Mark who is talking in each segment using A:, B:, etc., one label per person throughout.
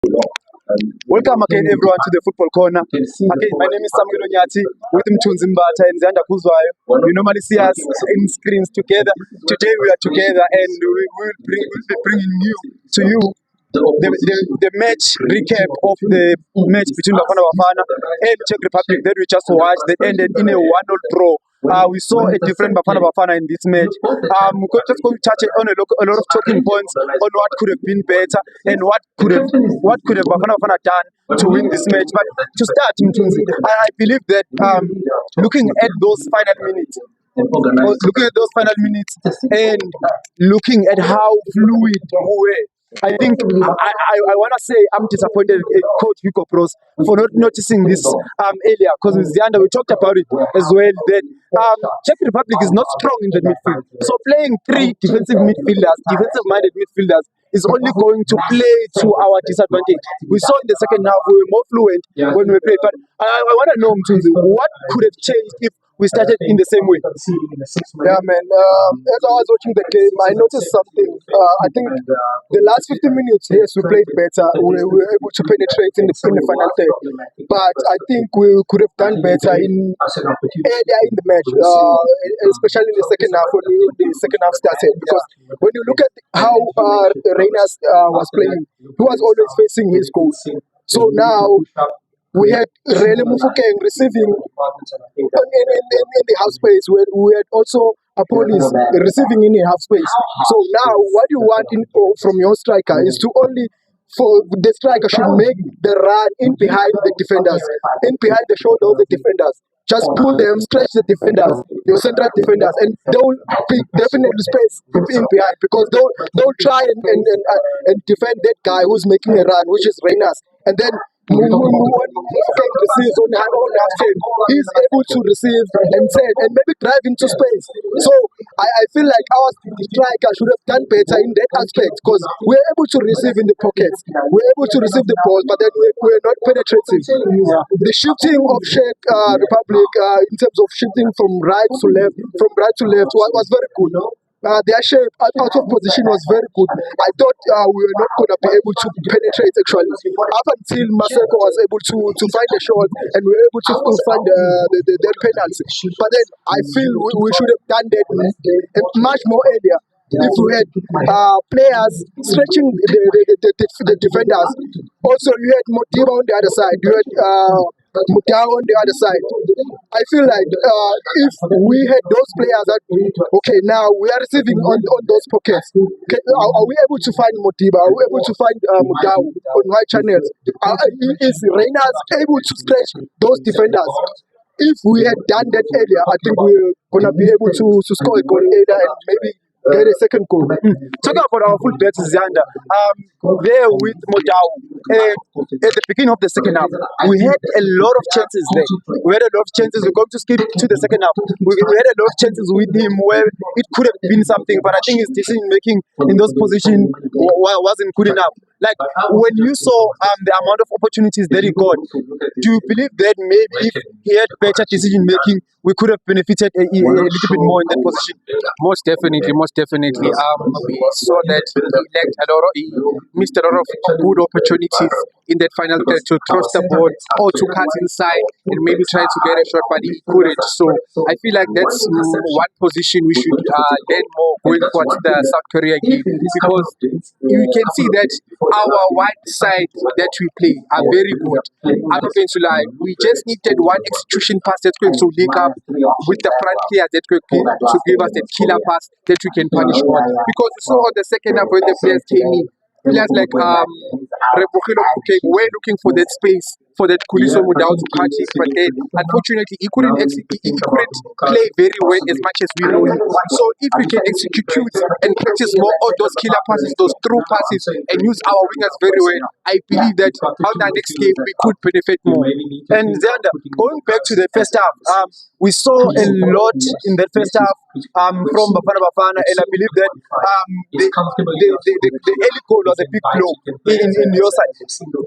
A: Welcome again everyone to the Football Corner. Again, my name is Samuel Onyati with Mchunzi Mbata and Zanda Kuzwayo. You normally see us in screens together. Today we are together and we will be bringing to you the match recap of the match between Bafana Bafana and Czech Republic that we just watched. That ended in a 1-0 draw. We saw a different Bafana Bafana in this match. We're just going to touch on a lot of talking points on what could have been better and what could have Bafana Bafana done to win this match. But to start, Mtunzi, I believe that looking at those final minutes and looking at how fluid we were, I think I want to say I'm disappointed in Coach Hugo Broos for not noticing this earlier, because with Zanda we talked about it as well, that Czech Republic is not strong in the midfield. So playing three defensive-minded midfielders is only going to play to our disadvantage. We saw in the second half we were more fluent when we played, but I want to know, Mtunzi, what could have changed if we started in the same way?
B: Yeah, man. As I was watching the game, I noticed something. I think the last 15 minutes, yes, we played better. We were able to penetrate in the final third. But I think we could have done better earlier in the match, especially in the second half when the second half started. Because when you look at how Reynas was playing, he was always facing his goal. So now we had Rele Mufokeng receiving in the half space. We had also Apolis receiving in the half space. So now what you want from your striker is to only for the striker should make the run in behind the defenders, in behind the shoulder of the defenders. Just pull them, stretch the defenders, your central defenders, and they will be definitely space in behind, because they'll try and defend that guy who's making a run, which is Reynas. And then when Mufokeng receives on half time, he's able to receive and send and maybe drive into space. So I feel like our striker should have done better in that aspect, because we're able to receive in the pockets, we're able to receive the ball, but then we're not penetrating. The shifting of Czech Republic in terms of shifting from right to left was very good. Their shape out of position was very good. I thought we were not going to be able to penetrate actually, up until Maseko was able to find a shot and we were able to find the penalty. But then I feel we should have done that much more earlier. If we had players stretching the defenders. Also, you had Modiba on the other side. You had Mutao on the other side. I feel like if we had those players that, okay, now we are receiving on those pockets. Are we able to find Modiba? Are we able to find Mutao on right channels? Is Reynas able to stretch those defenders? If we had done that earlier, I think we're going to be able to score a goal earlier and maybe get a second goal.
A: Talking about our full backs, Zanda, there with Modao, at the beginning of the second half, we had a lot of chances there. We're going to skip to the second half. We had a lot of chances with him where it could have been something, but I think his decision making in those positions wasn't good enough. Like, when you saw the amount of opportunities that he got, do you believe that maybe if he had better decision making, we could have benefited a little bit more in that position?
C: Most definitely. We saw that he missed a lot of good opportunities in that final third to cross the board or to cut inside and maybe try to get a shot, but he couldn't. So I feel like that's one position we should learn more going forward to the South Korea game, because you can see that our wide side that we play are very good. I'm not going to lie, we just needed one execution pass that's going to link up with the front players that going to give us that killer pass that we can punish on. Because we saw on the second half when the players came in, players like were looking for that space for that Kuliso Mudao to cut it, but then unfortunately he couldn't play very well as much as we know him. So if we can execute and practice more of those killer passes, those through passes, and use our wingers very well, I believe that on the next game we could benefit more.
A: And Zanda, going back to the first half, we saw a lot in that first half from Bafana Bafana, and I believe that the early goal was a big blow in your side.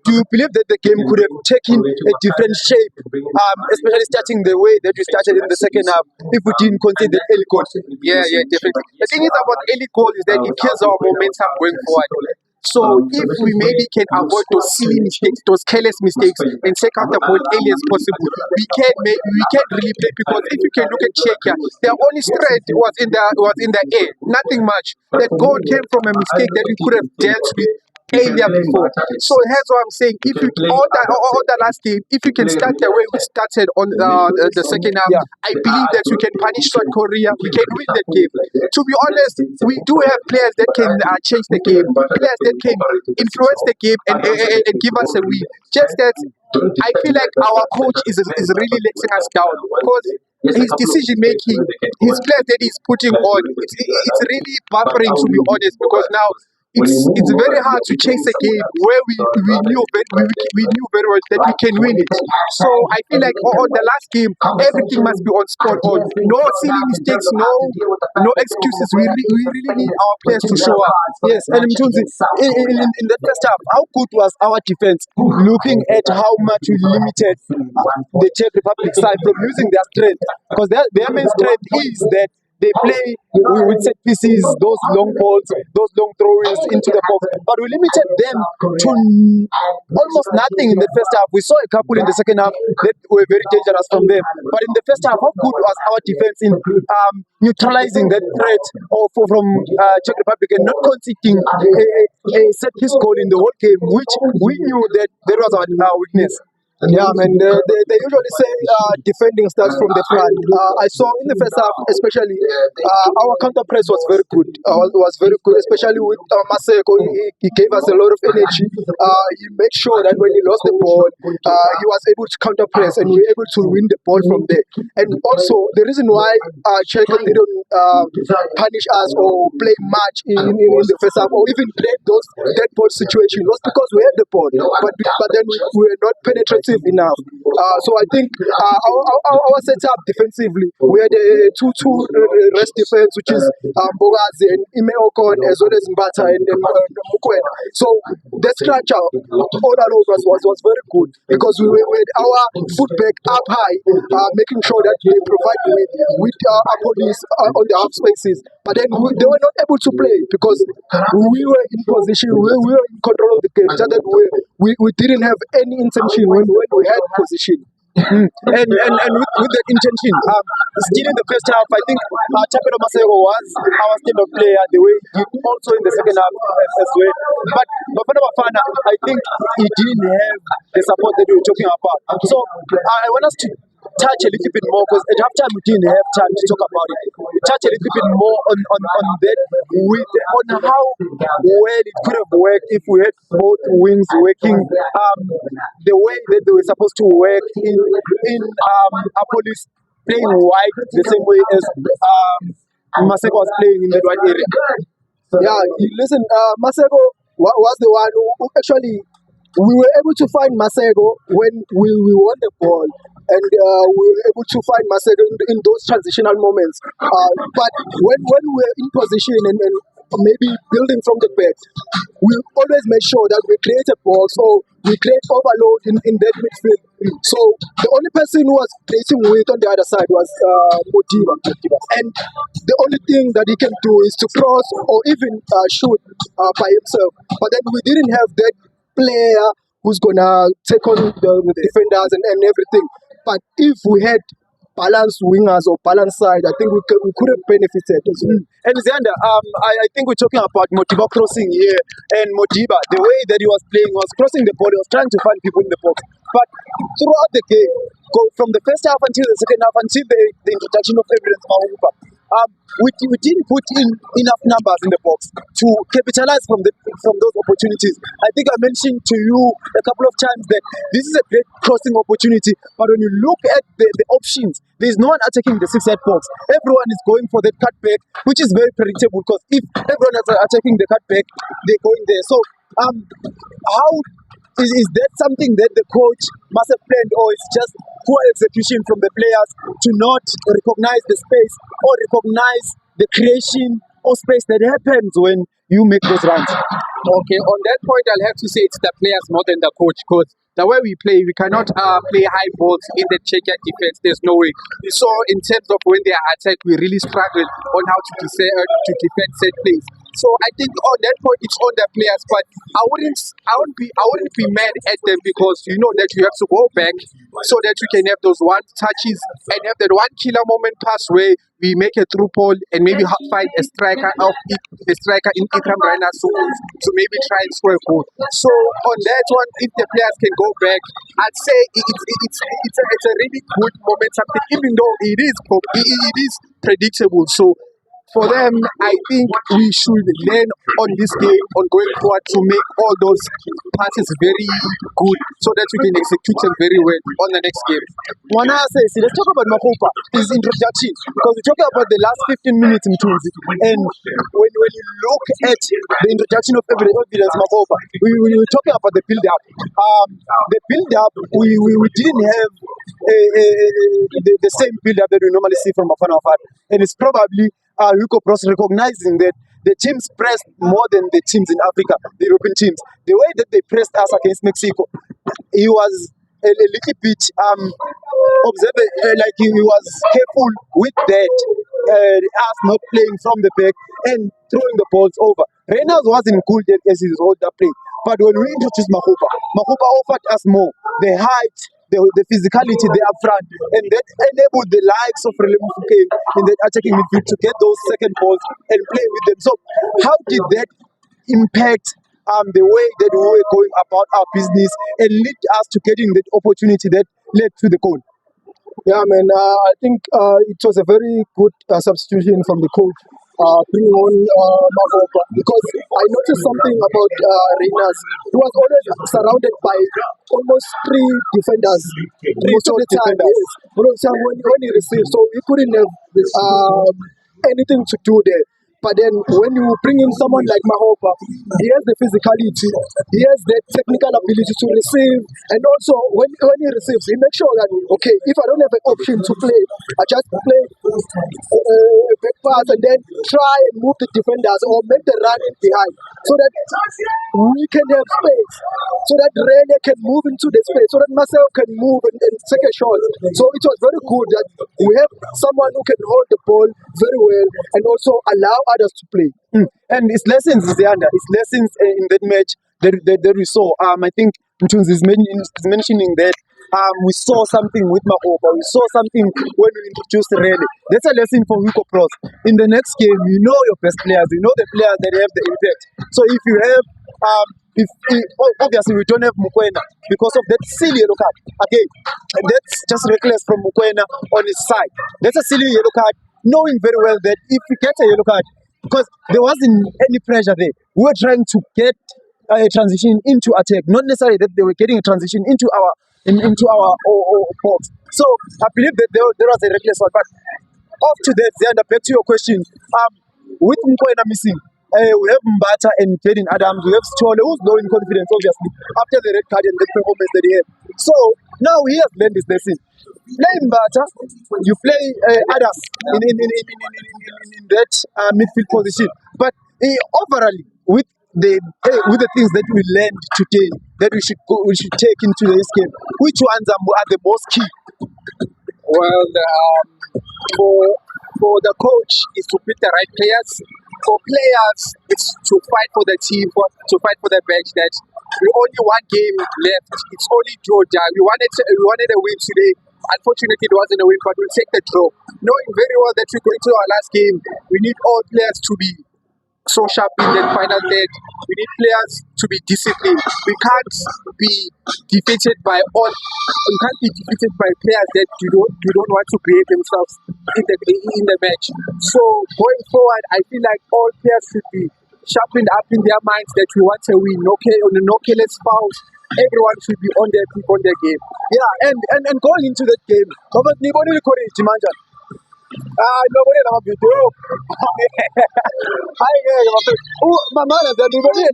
A: Do you believe that the game could have taken a different shape, especially starting the way that we started in the second half, if we didn't concede the early goal?
C: Yeah, definitely. The thing is about early goal is that it kills our momentum going forward. So if we maybe can avoid those silly mistakes, those careless mistakes, and take out the ball early as possible, we can really play. Because if you can look at Czechia, their only strength was in the air, nothing much. That goal came from a mistake that we could have dealt with earlier before. So here's what I'm saying: if you all the last game, if you can start the way we started on the second half, I believe that we can punish South Korea. We can win that game. To be honest, we do have players that can change the game, players that can influence the game and give us a win. Just that I feel like our coach is really letting us down because his decision making, his players that he's putting on, it's really buffering, to be honest, because now it's very hard to chase a game where we knew very well that we can win it. So I feel like on the last game, everything must be on spot on. No silly mistakes, no excuses. We really need our players to show up.
A: Yes, and Mtunzi, in the first half, how good was our defense looking at how much we limited the Czech Republic side from using their strength? Because their main strength is that they play with set pieces, those long balls, those long throw-ins into the box. But we limited them to almost nothing in the first half. We saw a couple in the second half that were very dangerous from them. But in the first half, how good was our defense in neutralizing that threat from Czech Republic and not conceding a set piece goal in the whole game, which we knew that was our weakness.
B: Yeah, man. They usually say defending starts from the front. I saw in the first half, especially, our counter press was very good. Was very good, especially with Maseko. He gave us a lot of energy. He made sure that when he lost the ball, he was able to counter press and we were able to win the ball from there. And also, the reason why Czech didn't punish us or play much in the first half or even play those dead ball situations was because we had the ball, but then we were not penetrating enough. So I think our setup defensively, we had a 2-2 rest defense, which is Bogazi and Ime Okon as well as Mbata and Mukwena. So the structure all over was very good because we had our footback up high, making sure that they provide with our police on the half spaces. But then they were not able to play because we were in position, we were in control of the game. Just that we didn't have any intention when we had position.
A: And with the intention, still in the first half, I think Chapelo Masego was our stand-up player the way he also in the second half as well. But Bafana Bafana, I think he didn't have the support that we were talking about. So I want us to touch a little bit more because at halftime we didn't have time to talk about it. We touch a little bit more on that on how well it could have worked if we had both wings working the way that they were supposed to work in Apolis playing wide the same way as Maseko was playing in that wide area.
B: Yeah, listen, Maseko was the one who actually we were able to find Masego when we won the ball. And we were able to find Masego in those transitional moments. But when we were in position and maybe building from the back, we always make sure that we create a box or we create overload in that midfield. So the only person who was creating weight on the other side was Modiba. And the only thing that he can do is to cross or even shoot by himself. But then we didn't have that player who's gonna take on the defenders and everything. But if we had balanced wingers or balanced side, I think we could have benefited as well.
A: And Xander, I think we're talking about Modiba crossing here, and Modiba, the way that he was playing was crossing the ball, he was trying to find people in the box. But throughout the game, from the first half until the second half, until the introduction of Evidence Mawupa, we didn't put in enough numbers in the box to capitalize from those opportunities. I think I mentioned to you a couple of times that this is a great crossing opportunity, but when you look at the options, there's no one attacking the 6-yard box. Everyone is going for that cutback, which is very predictable because if everyone is attacking the cutback, they're going there. So how is that something that the coach must have planned, or it's just poor execution from the players to not recognize the space or recognize the creation of space that happens when you make those runs?
C: Okay, on that point, I'll have to say it's the players more than the coach, because the way we play, we cannot play high balls in the Czechia defense. There's no way. So in terms of when they are attacked, we really struggle on how to defend set plays. So I think on that point it's on the players, but I wouldn't be mad at them because you know that you have to go back so that you can have those one touches and have that one killer moment pass where we make a through ball and maybe find a striker in Ikram Raina to maybe try and score a goal. So on that one, if the players can go back, I'd say it's a really good momentum thing, even though it is predictable. So for them, I think we should learn on this game on going forward to make all those passes very good so that we can execute them very well on the next game.
A: Mwana says, let's talk about Makopa, his introduction, because we're talking about the last 15 minutes in Tunzi. And when you look at the introduction of Evidence Makopa, we were talking about the build-up. The build-up, we didn't have the same build-up that we normally see from Bafana Bafana. And it's probably Hugo Broos recognizing that the teams pressed more than the teams in Africa, the European teams. The way that they pressed us against Mexico, he was a little bit like he was careful with that, us not playing from the back and throwing the balls over. Reynolds wasn't good as his hold-up play, but when we introduced Makopa offered us more, the height, the physicality there up front, and that enabled the likes of Relemo Fouquet in the attacking midfield to get those second balls and play with them. So how did that impact the way that we were going about our business and lead us to getting that opportunity that led to the goal?
B: Yeah, man. I think it was a very good substitution from the coach, bringing on Makopa, because I noticed something about Reynas. He was always surrounded by almost three defenders most of the time. Yes. Most of the time when he received, so he couldn't have anything to do there. But then when you bring in someone like Makopa, he has the physicality, he has the technical ability to receive, and also when he receives, he makes sure that, okay, if I don't have an option to play, I just play a back pass and then try and move the defenders or make the run in behind so that we can have space, so that Rene can move into the space, so that Marcel can move and take a shot. So it was very good that we have someone who can hold the ball very well and also allow others to play.
A: And it's lessons, Zianda. It's lessons in that match that we saw. I think Mtunzi is mentioning that we saw something with Makopa. We saw something when we introduced Rene. That's a lesson for Hugo Broos. In the next game, you know your best players. You know the players that have the impact. So if you have, obviously we don't have Mukwena because of that silly yellow card. Again, and that's just reckless from Mukwena on his side. That's a silly yellow card, knowing very well that if we get a yellow card, because there wasn't any pressure there. We were trying to get a transition into attack, not necessarily that they were getting a transition into our box. So I believe that there was a reckless one. But off to that, Zianda, back to your question. With Mukwena missing, we have Mbata and Jaden Adams. We have Chole, who's low in confidence, obviously, after the red card and the performance that he had. So now he has learned his lesson. Play Mbata, you play Adams in that midfield position. But overall, with the things that we learned today, that we should take into this game, which ones are the most key?
C: Well, for the coach is to pick the right players. For players, it's to fight for the team, to fight for the bench. That we only one game left. It's only Georgia. We wanted a win today. Unfortunately, it wasn't a win, but we'll take the draw. Knowing very well that we're going to our last game, we need all players to be so sharp in that final third. We need players to be disciplined. We can't be defeated by players that you don't want to create themselves in the match. So going forward, I feel like all players should be sharpened up in their minds that we want to win. Okay, on the no careless fouls. Everyone should be on their peak on their game.
A: Yeah, and going into that game, Robert Niboni encouraged Jimanja. Nobody have a video. Hi, Mama, the Niboni,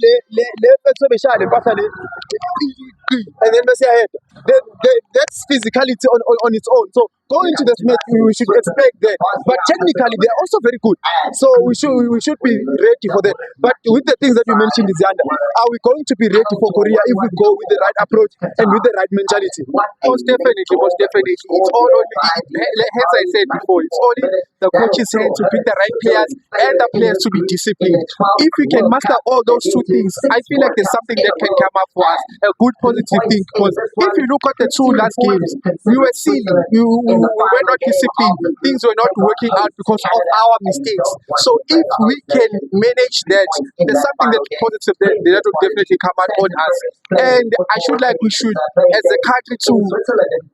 A: and then they say ahead. that's physicality on its own. So going to this match, we should expect that. But technically, they are also very good. So we should be ready for that. But with the things that you mentioned, Ziyanda, are we going to be ready for Korea if we go with the right approach and with the right mentality?
C: Most definitely, most definitely. It's all on, as I said before, it's only the coach's hand to pick the right players and the players to be disciplined. If we can master all those two things, I feel like there's something that can come up for us, a good positive thing. Because if you look at the two last games, we were silly, we were not disciplined, things were not working out because of our mistakes. So if we can manage that, there's something that positive that will definitely come out on us. And we should, as a country, to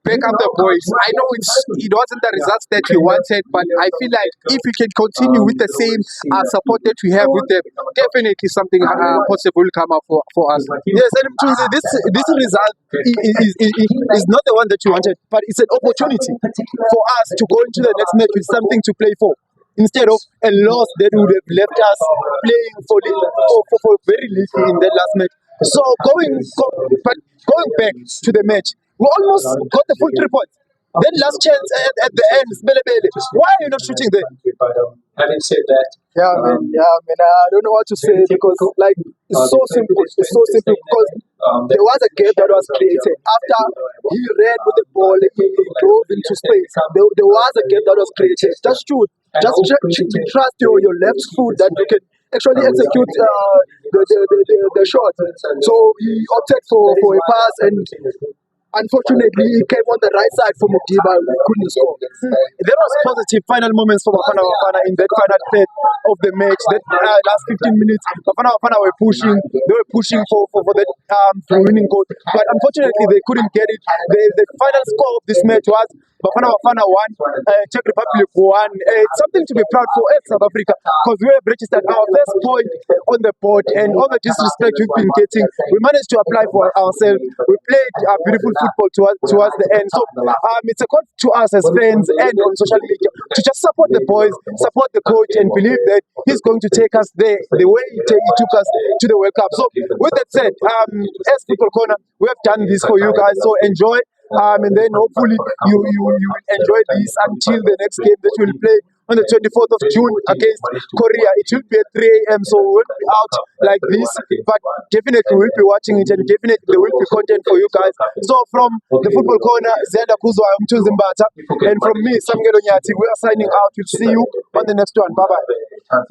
C: back up the boys. I know it wasn't the results that we wanted, but I feel like if we can continue with the same support that we have with them, definitely something possible will come up for us.
A: Yes, and Mtunzi, this result is not the one that you wanted, but it's an opportunity for us to go into the next match with something to play for, instead of a loss that would have left us playing for very little in that last match. So going back to the match, we almost got the full 3 points. Then last chance at the end, Bele. Why are you not shooting there?
D: Having said that,
B: Yeah, man. I don't know what to say because like it's so simple. It's so simple because there was a gap that was created after he ran with the ball. He drove into space. There was a gap that was created. Just shoot. Just trust your left foot that you can actually execute the shot. So he opted for a pass and. Unfortunately, he came on the right side for Modiba and couldn't score.
A: There was positive final moments for Bafana Bafana in that final third of the match. That last 15 minutes, Bafana Bafana were pushing. They were pushing for that winning goal, but unfortunately they couldn't get it. The final score of this match was Bafana Bafana 1, Czech Republic 1. It's something to be proud for as South Africa because we have registered our first point on the board, and all the disrespect we've been getting, we managed to apply for ourselves. We played beautiful football towards the end. So it's a call to us as fans and on social media to just support the boys, support the coach, and believe that he's going to take us there the way he took us to the World Cup. So with that said, as Football Corner, we have done this for you guys. So enjoy. And then hopefully you will enjoy this until the next game that you will play on the 24th of June against Korea. It will be at 3 a.m. so we won't be out like this, but definitely we'll be watching it and definitely there will be content for you guys. So from the Football Corner, Zenda Kuzwa, and from me, Samgelo Nyati, we are signing out. We'll see you on the next one. Bye-bye.